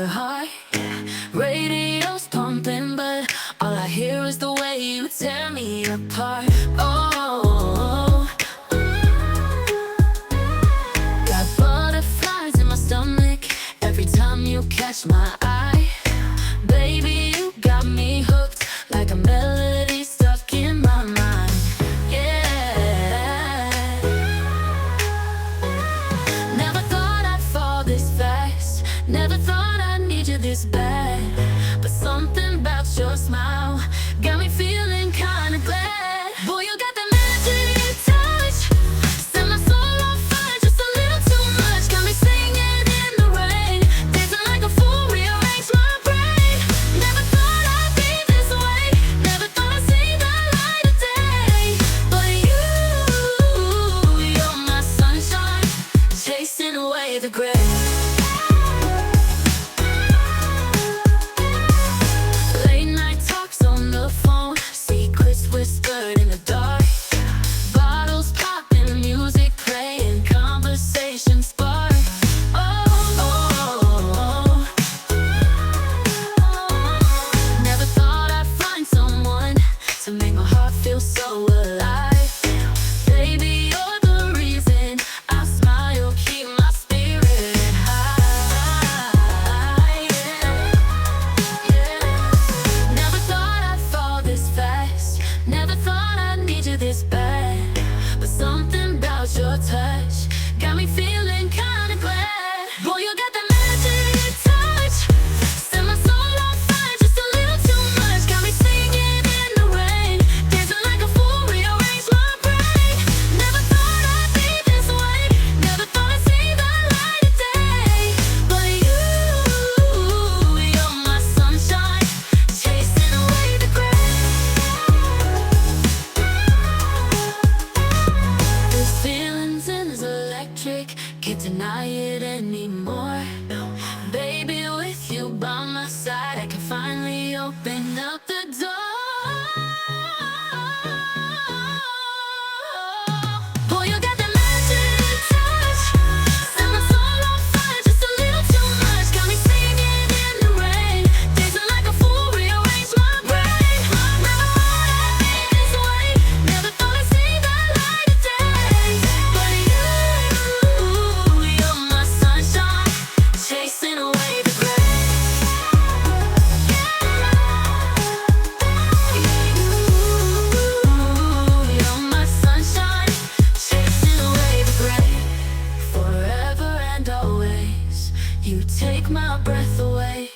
your heart. Radio's pumping, but all I hear is the way you tear me apart. Oh, got butterflies in my stomach every time you catch my eye. Baby, you got me hooked like a melody stuck in my mind. Yeah, never thought I'd fall this fast. Never thought I'd need you this bad. But something about your smile got me feeling kinda glad. Boy, you got that magic touch, set my soul on fire just a little too much. Got me singing in the rain, dancing like a fool, rearranged my brain. Never thought I'd be this way, never thought I'd see the light of day. But you're my sunshine, chasing away the gray. Whispered in the dark, bottles poppin, music playing, conversation spark. Oh, never thought I'd find someone to make my heart feel so alive. Baby, you're the reason I smile, keep my spirit high. Yeah. Never thought I'd fall this fast. Never thought I'd need you this bad. But something about your touch got me feeling kinda glad. Boy, you got that magic touch, set my soul on fire just a little too much. Got me singing in the rain, dancing like a fool, rearranged my brain. Never thought I'd be this way, never thought I'd see the light of day. But you're my sunshine, chasing away the gray. This feeling's electric, can't deny it anymore. Baby, with you by my side, I can finally open up the door. Boy, you got that magic touch, set my soul on fire just a little too much. Got me singing in the rain, dancing like a fool, rearranged my brain. Never thought I'd be this way, never thought I'd see the light of day. But you're my sunshine, chasing away the gray. You're my sunshine, chasing away the gray. Forever and always, you take my breath away.